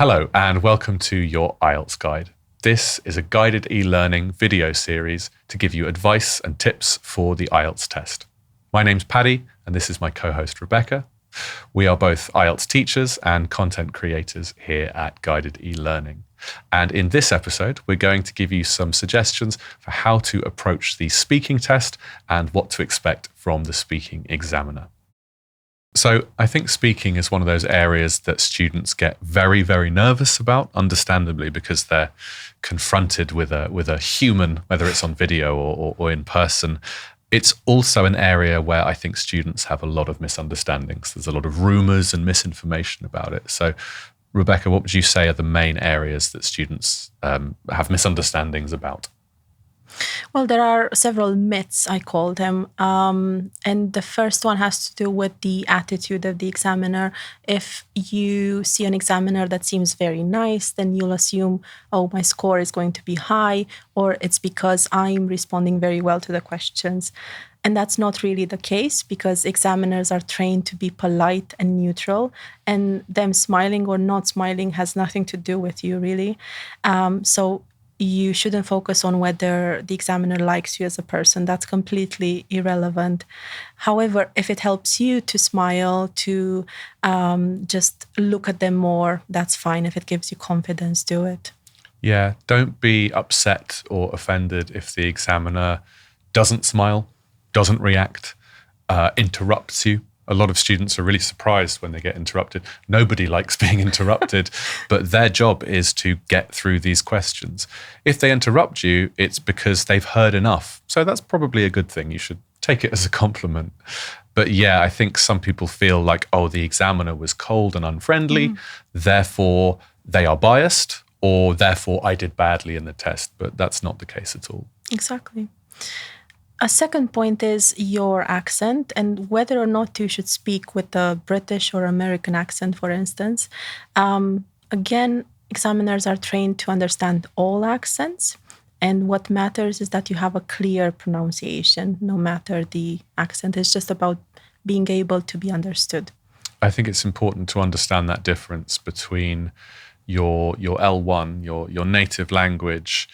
Hello and welcome to your IELTS Guide. This is a guided e-learning video series to give you advice and tips for the IELTS test. My name's Paddy and this is my co-host Rebecca. We are both IELTS teachers and content creators here at Guided e-learning. And in this episode, we're going to give you some suggestions for how to approach the speaking test and what to expect from the speaking examiner. So I think speaking is one of those areas that students get very, very nervous about, understandably, because they're confronted with a human, whether it's on video or in person. It's also an area where I think students have a lot of misunderstandings. There's a lot of rumors and misinformation about it. So Rebecca, what would you say are the main areas that students have misunderstandings about? Well, there are several myths, I call them. And the first one has to do with the attitude of the examiner. If you see an examiner that seems very nice, then you'll assume, oh, my score is going to be high, or it's because I'm responding very well to the questions. And that's not really the case, because examiners are trained to be polite and neutral, and them smiling or not smiling has nothing to do with you, really. So you shouldn't focus on whether the examiner likes you as a person. That's completely irrelevant. However, if it helps you to smile, to just look at them more, that's fine. If it gives you confidence, do it. Yeah, don't be upset or offended if the examiner doesn't smile, doesn't react, interrupts you. A lot of students are really surprised when they get interrupted. Nobody likes being interrupted, but their job is to get through these questions. If they interrupt you, it's because they've heard enough. So that's probably a good thing. You should take it as a compliment. But yeah, I think some people feel like, oh, the examiner was cold and unfriendly, therefore they are biased, or therefore I did badly in the test. But that's not the case at all. Exactly. A second point is your accent and whether or not you should speak with a British or American accent, for instance. Again, examiners are trained to understand all accents. And what matters is that you have a clear pronunciation, no matter the accent. It's just about being able to be understood. I think it's important to understand that difference between your L1, your native language,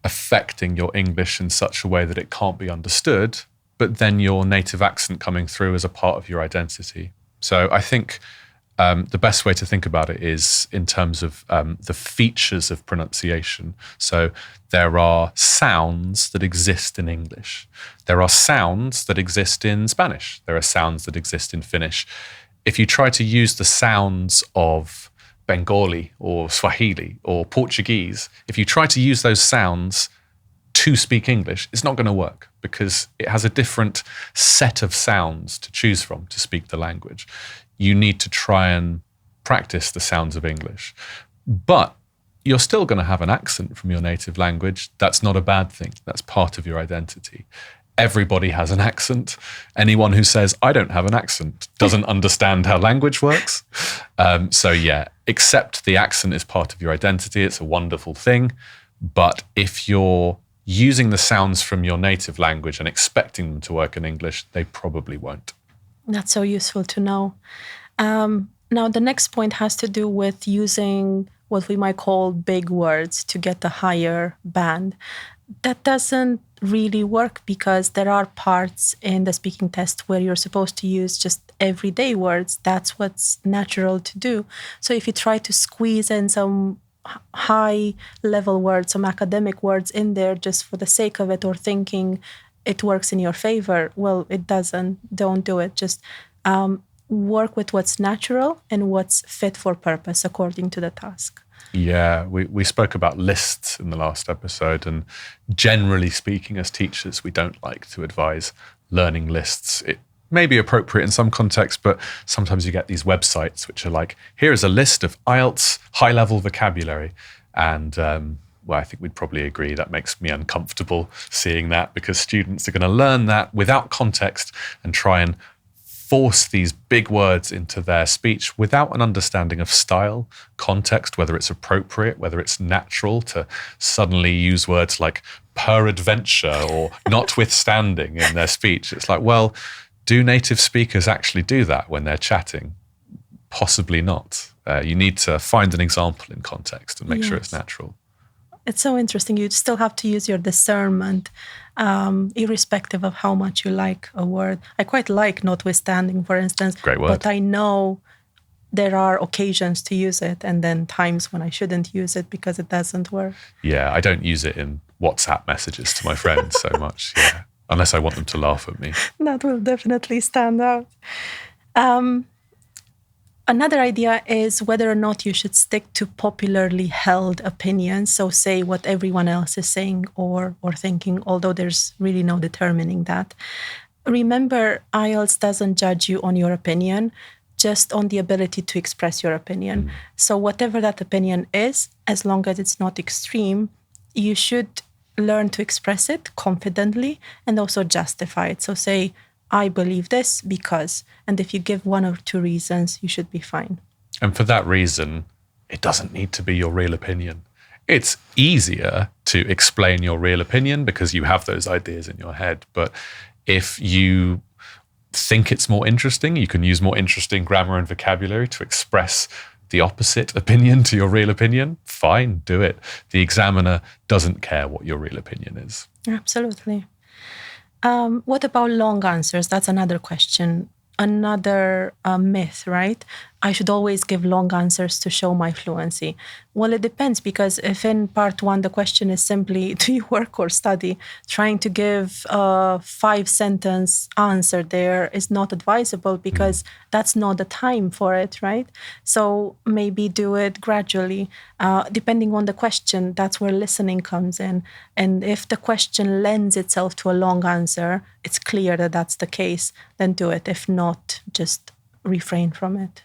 affecting your English in such a way that it can't be understood, but then your native accent coming through as a part of your identity. So I think the best way to think about it is in terms of the features of pronunciation. So there are sounds that exist in English. There are sounds that exist in Spanish. There are sounds that exist in Finnish. If you try to use the sounds of Bengali or Swahili or Portuguese, if you try to use those sounds to speak English, it's not going to work because it has a different set of sounds to choose from to speak the language. You need to try and practice the sounds of English. But you're still going to have an accent from your native language. That's not a bad thing. That's part of your identity. Everybody has an accent. Anyone who says, I don't have an accent, doesn't understand how language works. So yeah, accept the accent is part of your identity. It's a wonderful thing. But if you're using the sounds from your native language and expecting them to work in English, they probably won't. That's so useful to know. Now, the next point has to do with using what we might call big words to get a higher band. That doesn't really work because there are parts in the speaking test where you're supposed to use just everyday words. That's what's natural to do. So if you try to squeeze in some high level words, some academic words in there just for the sake of it or thinking it works in your favor, well, it doesn't. Don't do it. Just work with what's natural and what's fit for purpose according to the task. Yeah, we spoke about lists in the last episode, and generally speaking, as teachers, we don't like to advise learning lists. It may be appropriate in some contexts, but sometimes you get these websites which are like, here is a list of IELTS high-level vocabulary. And well, I think we'd probably agree that makes me uncomfortable seeing that because students are going to learn that without context and try and force these big words into their speech without an understanding of style, context, whether it's appropriate, whether it's natural to suddenly use words like peradventure or notwithstanding in their speech. It's like, well, do native speakers actually do that when they're chatting? Possibly not. You need to find an example in context and make sure it's natural. It's so interesting. You still have to use your discernment, irrespective of how much you like a word. I quite like notwithstanding, for instance. Great word. But I know there are occasions to use it and then times when I shouldn't use it because it doesn't work. Yeah, I don't use it in WhatsApp messages to my friends so much, unless I want them to laugh at me. That will definitely stand out. Another idea is whether or not you should stick to popularly held opinions. So say what everyone else is saying or thinking, although there's really no determining that. Remember, IELTS doesn't judge you on your opinion, just on the ability to express your opinion. So whatever that opinion is, as long as it's not extreme, you should learn to express it confidently and also justify it. So say, I believe this because, and if you give one or two reasons, you should be fine. And for that reason, it doesn't need to be your real opinion. It's easier to explain your real opinion because you have those ideas in your head. But if you think it's more interesting, you can use more interesting grammar and vocabulary to express the opposite opinion to your real opinion. Fine, do it. The examiner doesn't care what your real opinion is. Absolutely. What about long answers? That's another question. Another myth, right? I should always give long answers to show my fluency. Well, it depends, because if in part one, the question is simply, do you work or study? Trying to give a 5-sentence answer there is not advisable because that's not the time for it, right? So maybe do it gradually. Depending on the question, that's where listening comes in. And if the question lends itself to a long answer, it's clear that that's the case, then do it. If not, just refrain from it.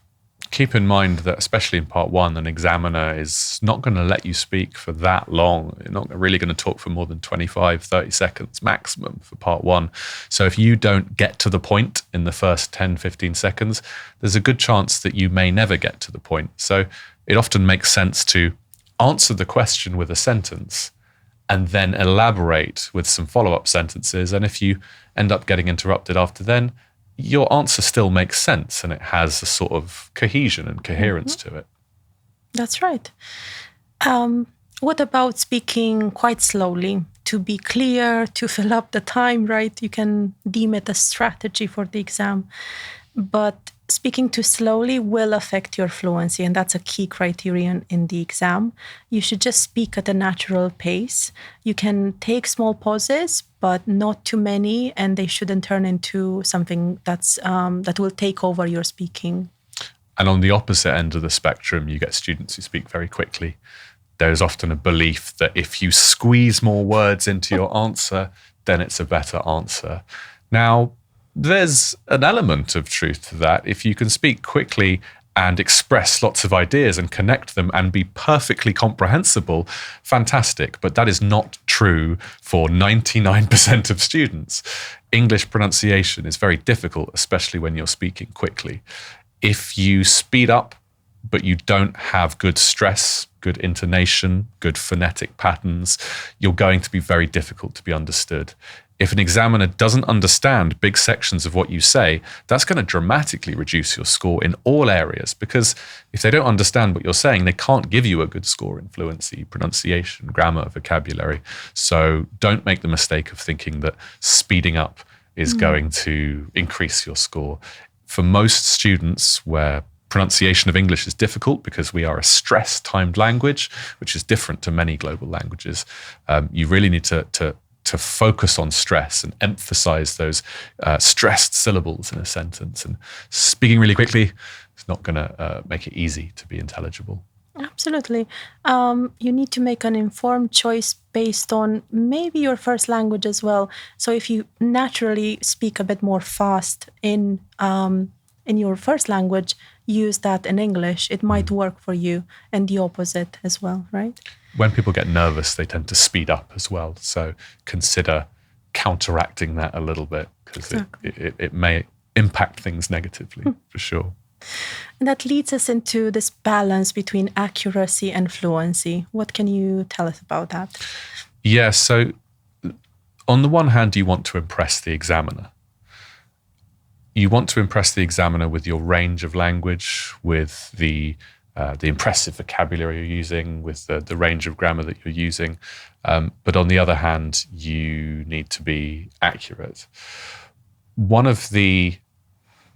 Keep in mind that, especially in part one, an examiner is not going to let you speak for that long. You're not really going to talk for more than 25, 30 seconds maximum for part one. So if you don't get to the point in the first 10, 15 seconds, there's a good chance that you may never get to the point. So it often makes sense to answer the question with a sentence and then elaborate with some follow-up sentences. And if you end up getting interrupted after then, your answer still makes sense and it has a sort of cohesion and coherence to it. That's right. What about speaking quite slowly to be clear, to fill up the time, right? You can deem it a strategy for the exam. But speaking too slowly will affect your fluency, and that's a key criterion in the exam. You should just speak at a natural pace. You can take small pauses, but not too many, and they shouldn't turn into something that will take over your speaking. And on the opposite end of the spectrum, you get students who speak very quickly. There's often a belief that if you squeeze more words into your answer, then it's a better answer. Now, there's an element of truth to that. If you can speak quickly and express lots of ideas and connect them and be perfectly comprehensible, fantastic. But that is not true for 99% of students. English pronunciation is very difficult, especially when you're speaking quickly. If you speed up, but you don't have good stress, good intonation, good phonetic patterns, you're going to be very difficult to be understood. If an examiner doesn't understand big sections of what you say, that's going to dramatically reduce your score in all areas, because if they don't understand what you're saying, they can't give you a good score in fluency, pronunciation, grammar, vocabulary. So don't make the mistake of thinking that speeding up is going to increase your score. For most students where pronunciation of English is difficult because we are a stress-timed language, which is different to many global languages, you really need to focus on stress and emphasize those stressed syllables in a sentence. And speaking really quickly is not going to make it easy to be intelligible. Absolutely. You need to make an informed choice based on maybe your first language as well. So if you naturally speak a bit more fast in your first language, use that in English. It might work for you, and the opposite as well, right? When people get nervous, they tend to speed up as well. So consider counteracting that a little bit, because it may impact things negatively, for sure. And that leads us into this balance between accuracy and fluency. What can you tell us about that? Yeah, so on the one hand, you want to impress the examiner. You want to impress the examiner with your range of language, with the the impressive vocabulary you're using, with the range of grammar that you're using. But on the other hand, you need to be accurate. One of the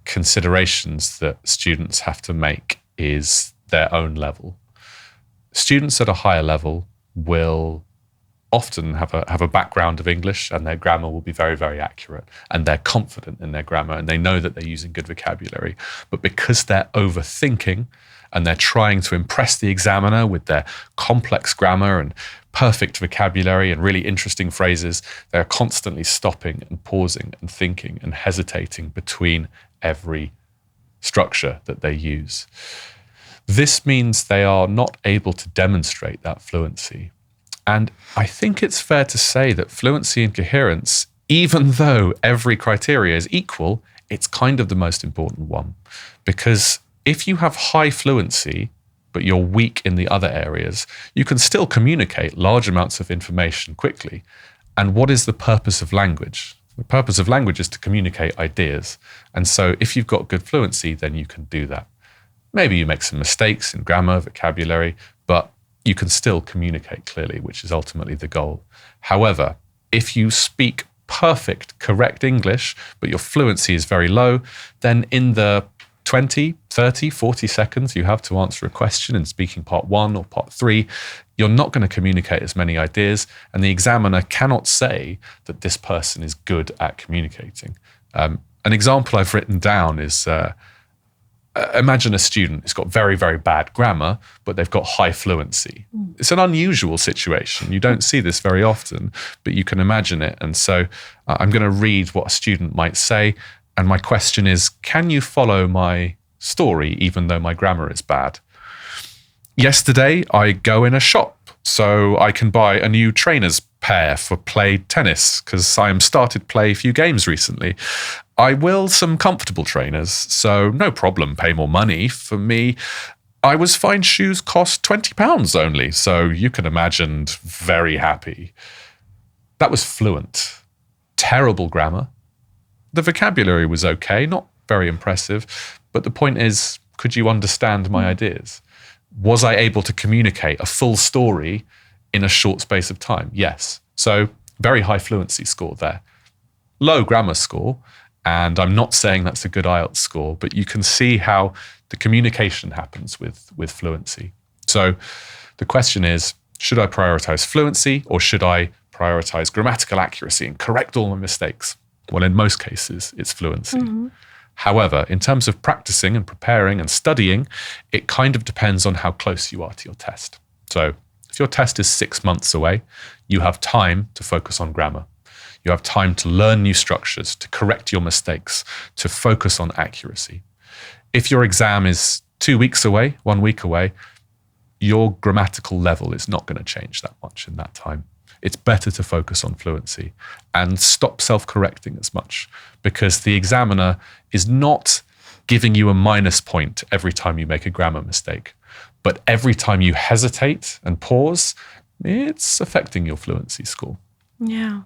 considerations that students have to make is their own level. Students at a higher level will often have a background of English, and their grammar will be very, very accurate, and they're confident in their grammar, and they know that they're using good vocabulary. But because they're overthinking and they're trying to impress the examiner with their complex grammar and perfect vocabulary and really interesting phrases, they're constantly stopping and pausing and thinking and hesitating between every structure that they use. This means they are not able to demonstrate that fluency. And I think it's fair to say that fluency and coherence, even though every criteria is equal, it's kind of the most important one. Because if you have high fluency, but you're weak in the other areas, you can still communicate large amounts of information quickly. And what is the purpose of language? The purpose of language is to communicate ideas. And so if you've got good fluency, then you can do that. Maybe you make some mistakes in grammar, vocabulary, but you can still communicate clearly, which is ultimately the goal. However, if you speak perfect, correct English, but your fluency is very low, then in the 20, 30, 40 seconds you have to answer a question in speaking part 1 or part 3, you're not going to communicate as many ideas, and the examiner cannot say that this person is good at communicating. An example I've written down is, imagine a student who's got very, very bad grammar, but they've got high fluency. It's an unusual situation. You don't see this very often, but you can imagine it. And so I'm going to read what a student might say. And my question is, can you follow my story even though my grammar is bad? Yesterday, I go in a shop so I can buy a new trainer's pair for play tennis because I started play a few games recently. I will some comfortable trainers, so no problem, pay more money. For me, I was fine shoes cost £20 only, so you can imagine very happy. That was fluent. Terrible grammar. The vocabulary was okay, not very impressive, but the point is, could you understand my ideas? Was I able to communicate a full story in a short space of time? Yes. So very high fluency score there. Low grammar score, and I'm not saying that's a good IELTS score, but you can see how the communication happens with fluency. So the question is, should I prioritize fluency or should I prioritize grammatical accuracy and correct all my mistakes? Well, in most cases, it's fluency. Mm-hmm. However, in terms of practicing and preparing and studying, it kind of depends on how close you are to your test. So if your test is 6 months away, you have time to focus on grammar. You have time to learn new structures, to correct your mistakes, to focus on accuracy. If your exam is 2 weeks away, 1 week away, your grammatical level is not going to change that much in that time. It's better to focus on fluency and stop self-correcting as much, because the examiner is not giving you a minus point every time you make a grammar mistake. But every time you hesitate and pause, it's affecting your fluency score. Yeah,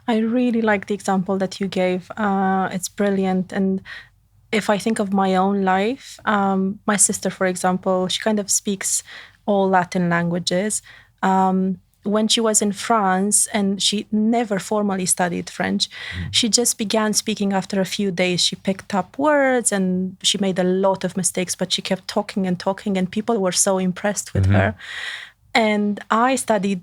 I really like the example that you gave. It's brilliant. And if I think of my own life, my sister, for example, she kind of speaks all Latin languages. When she was in France and she never formally studied French, she just began speaking after a few days. She picked up words and she made a lot of mistakes, but she kept talking and talking, and people were so impressed with her. And I studied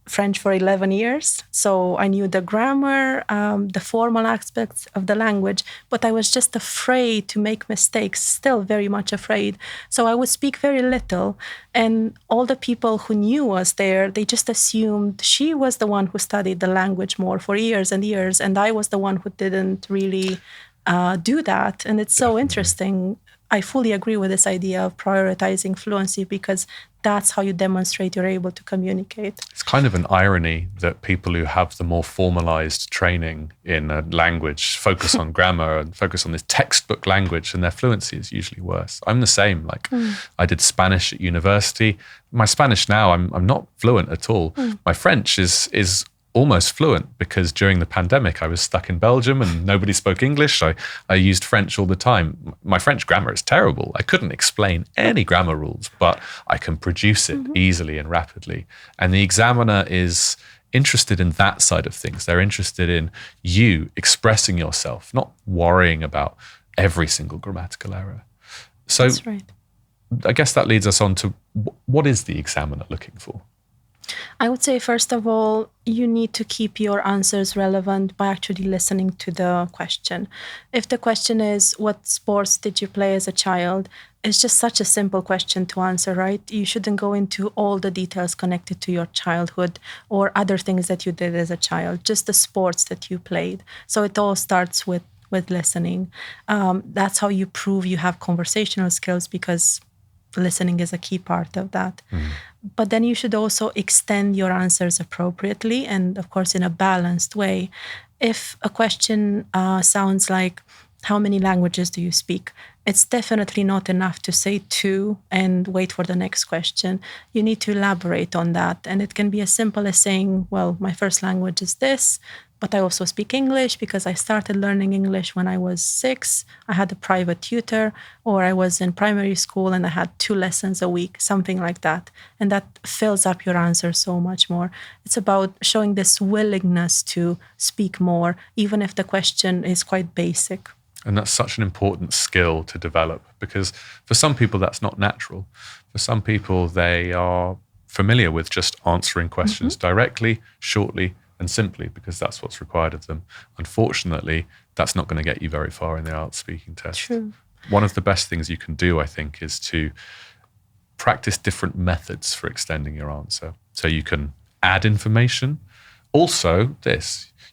French for 11 years, so I knew the grammar, the formal aspects of the language, but I was just afraid to make mistakes, still very much afraid. So I would speak very little, and all the people who knew us there, they just assumed she was the one who studied the language more for years and years, and I was the one who didn't really do that. And it's so interesting. I fully agree with this idea of prioritizing fluency, because that's how you demonstrate you're able to communicate. It's kind of an irony that people who have the more formalized training in a language focus on grammar and focus on this textbook language, and their fluency is usually worse. I'm the same. I did Spanish at university. My Spanish now, I'm not fluent at all. My French is almost fluent because during the pandemic, I was stuck in Belgium and nobody spoke English. I used French all the time. My French grammar is terrible. I couldn't explain any grammar rules, but I can produce it easily and rapidly. And the examiner is interested in that side of things. They're interested in you expressing yourself, not worrying about every single grammatical error. So That's right. I guess that leads us on to what is the examiner looking for? I would say, first of all, you need to keep your answers relevant by actually listening to the question. If the question is, what sports did you play as a child? It's just such a simple question to answer, right? You shouldn't go into all the details connected to your childhood or other things that you did as a child, just the sports that you played. So it all starts with listening. That's how you prove you have conversational skills, because listening is a key part of that. But then you should also extend your answers appropriately and, of course, in a balanced way. If a question sounds like, how many languages do you speak? It's definitely not enough to say 2 and wait for the next question. You need to elaborate on that. And it can be as simple as saying, well, my first language is this, but I also speak English because I started learning English when I was 6. I had a private tutor, or I was in primary school and I had 2 lessons a week, something like that. And that fills up your answer so much more. It's about showing this willingness to speak more, even if the question is quite basic. And that's such an important skill to develop, because for some people that's not natural. For some people, they are familiar with just answering questions directly, shortly, and simply, because that's what's required of them. Unfortunately, that's not going to get you very far in the IELTS speaking test. True. One of the best things you can do, I think, is to practice different methods for extending your answer. So you can add information. Also,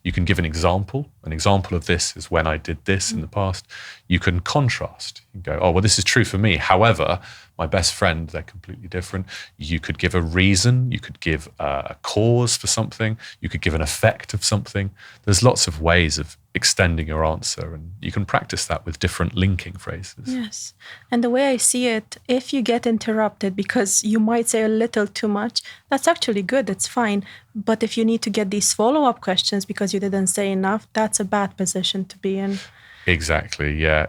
you can give an example. An example of this is when I did this in the past. You can contrast. You can go, oh, well, this is true for me. However, my best friend, they're completely different. You could give a reason. You could give a cause for something. You could give an effect of something. There's lots of ways of extending your answer, and you can practice that with different linking phrases. Yes. And the way I see it, if you get interrupted because you might say a little too much, that's actually good. It's fine. But if you need to get these follow-up questions because you didn't say enough, that's a bad position to be in. Exactly, yeah.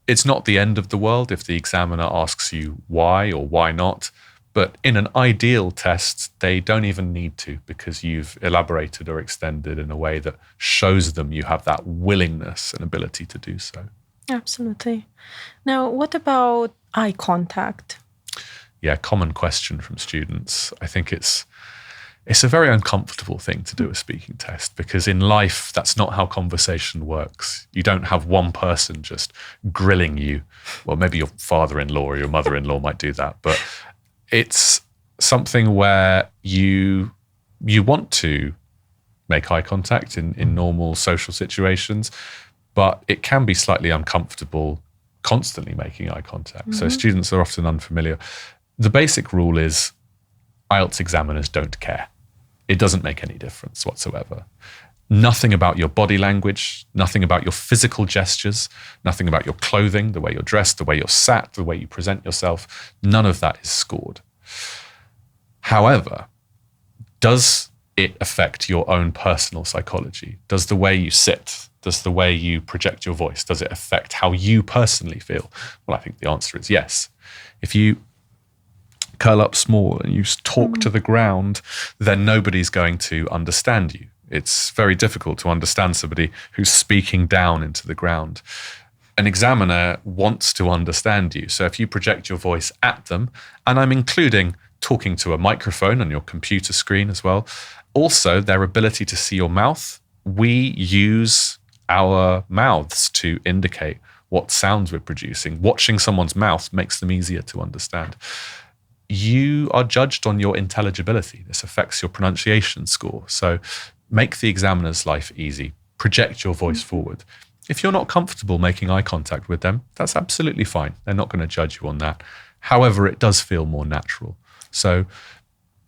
It's not the end of the world if the examiner asks you why or why not. But in an ideal test, they don't even need to, because you've elaborated or extended in a way that shows them you have that willingness and ability to do so. Absolutely. Now, what about eye contact? Yeah, common question from students. I think it's a very uncomfortable thing to do a speaking test, because in life, that's not how conversation works. You don't have one person just grilling you. Well, maybe your father-in-law or your mother-in-law might do that, but it's something where you want to make eye contact in normal social situations, but it can be slightly uncomfortable constantly making eye contact. So students are often unfamiliar. The basic rule is IELTS examiners don't care. It doesn't make any difference whatsoever. Nothing about your body language, nothing about your physical gestures, nothing about your clothing, the way you're dressed, the way you're sat, the way you present yourself, none of that is scored. However, does it affect your own personal psychology? Does the way you sit, does the way you project your voice, does it affect how you personally feel? Well, I think the answer is yes. If you curl up small and you talk to the ground, then nobody's going to understand you. It's very difficult to understand somebody who's speaking down into the ground. An examiner wants to understand you. So if you project your voice at them, and I'm including talking to a microphone on your computer screen as well, also their ability to see your mouth, we use our mouths to indicate what sounds we're producing. Watching someone's mouth makes them easier to understand. You are judged on your intelligibility. This affects your pronunciation score. So make the examiner's life easy. Project your voice forward. If you're not comfortable making eye contact with them, that's absolutely fine. They're not going to judge you on that. However, it does feel more natural. So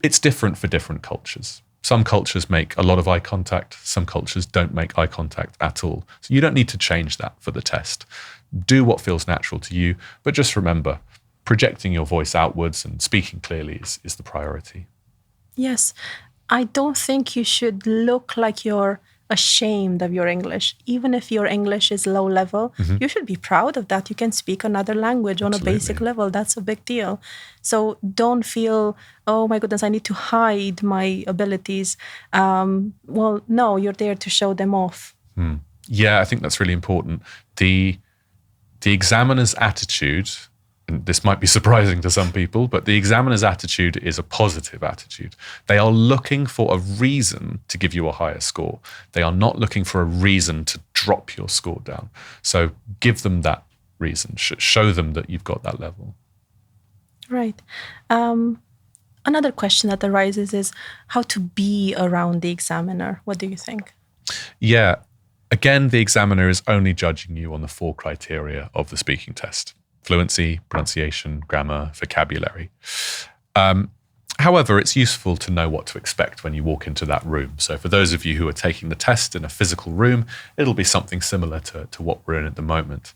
it's different for different cultures. Some cultures make a lot of eye contact. Some cultures don't make eye contact at all. So you don't need to change that for the test. Do what feels natural to you, but just remember, projecting your voice outwards and speaking clearly is the priority. Yes. I don't think you should look like you're ashamed of your English. Even if your English is low level, you should be proud of that. You can speak another language on a basic level. That's a big deal. So don't feel, oh my goodness, I need to hide my abilities. Well, no, you're there to show them off. Yeah, I think that's really important. The examiner's attitude, and this might be surprising to some people, but the examiner's attitude is a positive attitude. They are looking for a reason to give you a higher score. They are not looking for a reason to drop your score down. So give them that reason. Show them that you've got that level. Right. Another question that arises is how to be around the examiner. What do you think? Yeah. Again, the examiner is only judging you on the 4 criteria of the speaking test: fluency, pronunciation, grammar, vocabulary. However, it's useful to know what to expect when you walk into that room. So for those of you who are taking the test in a physical room, it'll be something similar to what we're in at the moment.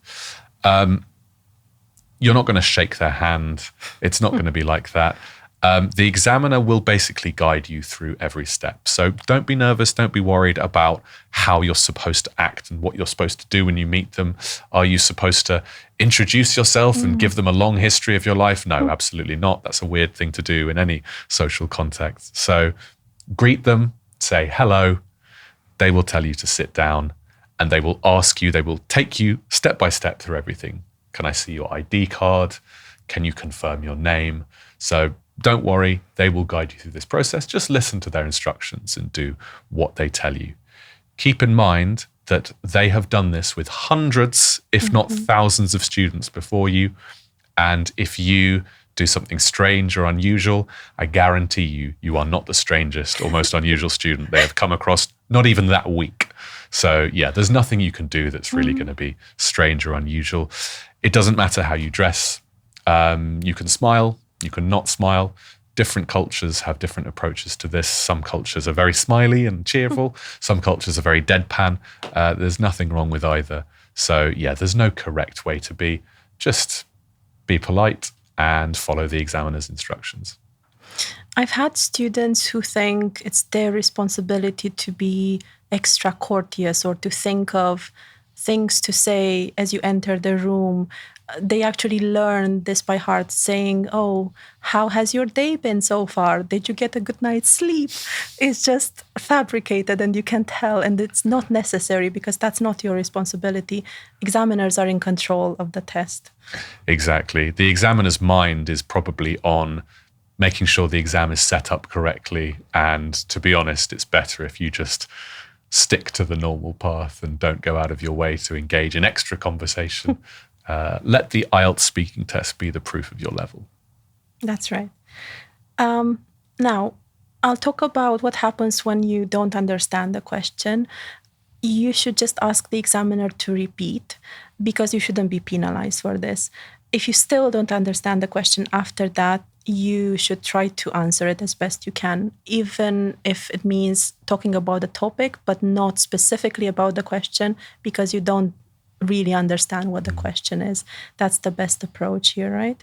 You're not going to shake their hand. It's not going to be like that. The examiner will basically guide you through every step. So don't be nervous. Don't be worried about how you're supposed to act and what you're supposed to do when you meet them. Are you supposed to introduce yourself and give them a long history of your life? No, absolutely not. That's a weird thing to do in any social context. So greet them, say hello. They will tell you to sit down, and they will ask you, they will take you step by step through everything. Can I see your ID card? Can you confirm your name? So don't worry, they will guide you through this process. Just listen to their instructions and do what they tell you. Keep in mind that they have done this with hundreds, if not thousands of students before you. And if you do something strange or unusual, I guarantee you are not the strangest or most unusual student they have come across, not even that week. So yeah, there's nothing you can do that's really going to be strange or unusual. It doesn't matter how you dress. You can smile, you can not smile. Different cultures have different approaches to this. Some cultures are very smiley and cheerful. Some cultures are very deadpan. There's nothing wrong with either. So yeah, there's no correct way to be. Just be polite and follow the examiner's instructions. I've had students who think it's their responsibility to be extra courteous or to think of things to say as you enter the room. They actually learn this by heart, saying, oh, how has your day been so far? Did you get a good night's sleep? It's just fabricated and you can tell, and it's not necessary because that's not your responsibility. Examiners are in control of the test. Exactly. The examiner's mind is probably on making sure the exam is set up correctly. And to be honest, it's better if you just stick to the normal path and don't go out of your way to engage in extra conversation. Let the IELTS speaking test be the proof of your level. That's right. Now, I'll talk about what happens when you don't understand the question. You should just ask the examiner to repeat because you shouldn't be penalized for this. If you still don't understand the question after that, you should try to answer it as best you can, even if it means talking about the topic, but not specifically about the question because you don't really understand what the question is. That's the best approach here, right?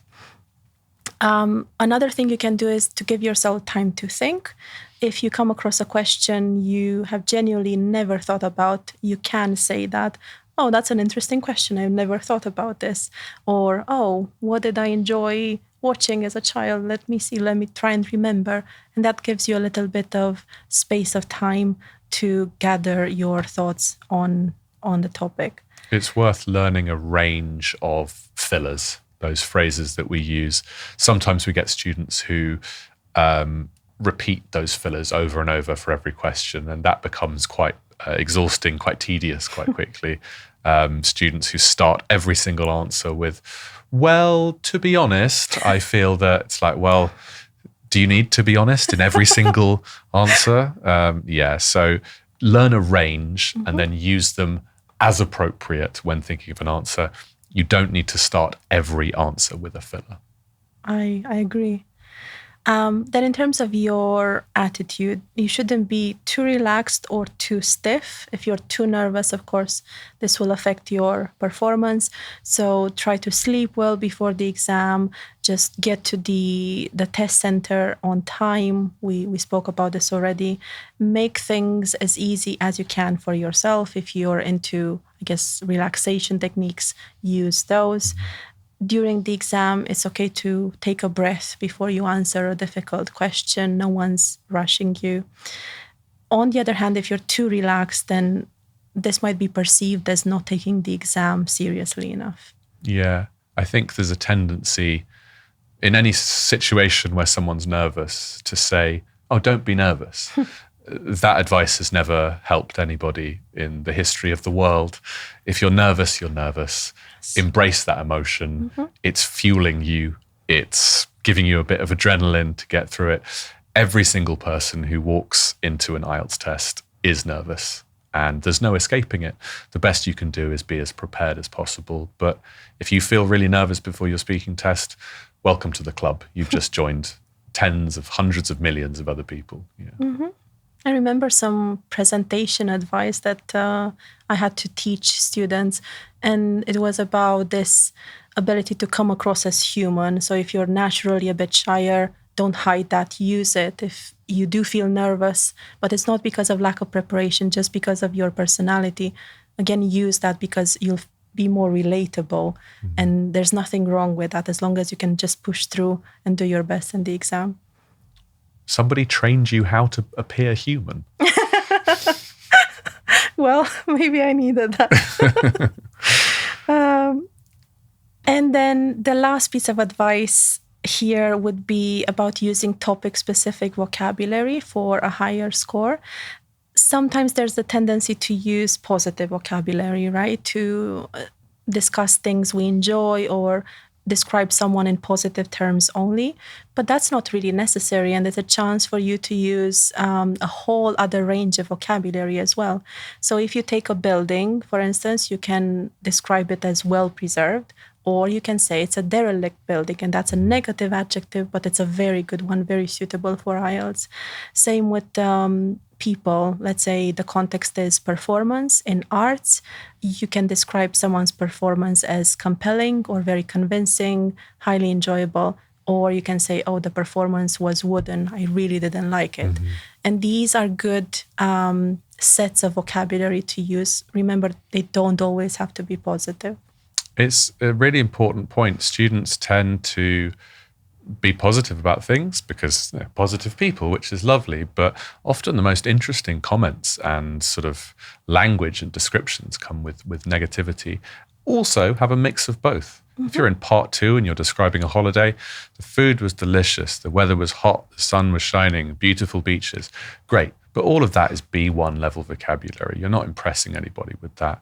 Another thing you can do is to give yourself time to think. If you come across a question you have genuinely never thought about, you can say that, oh, that's an interesting question. I've never thought about this. Or, oh, what did I enjoy watching as a child? Let me see, let me try and remember. And that gives you a little bit of space of time to gather your thoughts on the topic. It's worth learning a range of fillers, those phrases that we use. Sometimes we get students who repeat those fillers over and over for every question, and that becomes quite exhausting, quite tedious quite quickly. Students who start every single answer with, well, to be honest, I feel that it's like, well, do you need to be honest in every single answer? So learn a range and then use them as appropriate when thinking of an answer. You don't need to start every answer with a filler. I agree. Then in terms of your attitude, you shouldn't be too relaxed or too stiff. If you're too nervous, of course, this will affect your performance. So try to sleep well before the exam. Just get to the test center on time. We spoke about this already. Make things as easy as you can for yourself. If you're into, I guess, relaxation techniques, use those. During the exam, it's okay to take a breath before you answer a difficult question. No one's rushing you. On the other hand, if you're too relaxed, then this might be perceived as not taking the exam seriously enough. Yeah, I think there's a tendency in any situation where someone's nervous to say, oh, don't be nervous. That advice has never helped anybody in the history of the world. If you're nervous, you're nervous. Embrace that emotion. It's fueling you. It's giving you a bit of adrenaline to get through it. Every single person who walks into an IELTS test is nervous, and there's no escaping it. The best you can do is be as prepared as possible. But if you feel really nervous before your speaking test, welcome to the club. You've just joined tens of hundreds of millions of other people. Yeah. I remember some presentation advice that I had to teach students, and it was about this ability to come across as human. So if you're naturally a bit shyer, don't hide that, use it. If you do feel nervous, but it's not because of lack of preparation, just because of your personality, again, use that because you'll be more relatable. And there's nothing wrong with that as long as you can just push through and do your best in the exam. Somebody trained you how to appear human. Well, maybe I needed that. And then the last piece of advice here would be about using topic-specific vocabulary for a higher score. Sometimes there's a tendency to use positive vocabulary, right? To discuss things we enjoy or describe someone in positive terms only, but that's not really necessary. And there's a chance for you to use a whole other range of vocabulary as well. So if you take a building, for instance, you can describe it as well preserved, or you can say it's a derelict building, and that's a negative adjective, but it's a very good one, very suitable for IELTS. Same with people. Let's say the context is performance in arts. You can describe someone's performance as compelling or very convincing, highly enjoyable. Or you can say, oh, the performance was wooden. I really didn't like it. And these are good sets of vocabulary to use. Remember, they don't always have to be positive. It's a really important point. Students tend to be positive about things because they're positive people, which is lovely, but often the most interesting comments and sort of language and descriptions come with negativity. Also have a mix of both. If you're in part 2 and you're describing a holiday, the food was delicious, the weather was hot, the sun was shining, beautiful beaches, great. But all of that is B1 level vocabulary. You're not impressing anybody with that.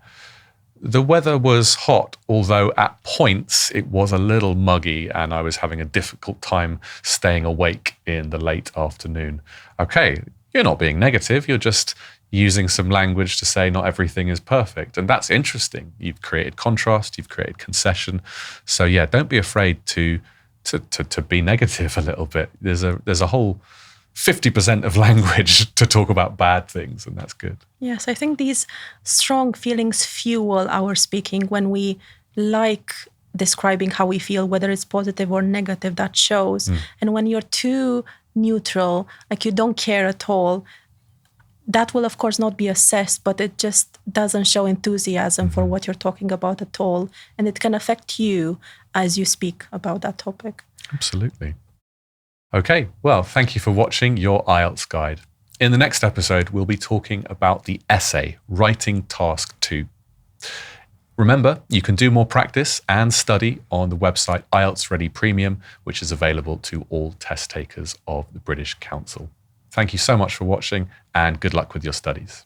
The weather was hot, although at points it was a little muggy and I was having a difficult time staying awake in the late afternoon. Okay, you're not being negative, you're just using some language to say not everything is perfect. And that's interesting. You've created contrast, you've created concession. So yeah, don't be afraid to be negative a little bit. There's a whole 50% of language to talk about bad things, and that's good. Yes, I think these strong feelings fuel our speaking when we like describing how we feel, whether it's positive or negative, that shows. And when you're too neutral, like you don't care at all, that will, of course, not be assessed, but it just doesn't show enthusiasm for what you're talking about at all. And it can affect you as you speak about that topic. Absolutely. Okay, well, thank you for watching your IELTS guide. In the next episode, we'll be talking about the essay, Writing Task 2. Remember, you can do more practice and study on the website IELTS Ready Premium, which is available to all test takers of the British Council. Thank you so much for watching, and good luck with your studies.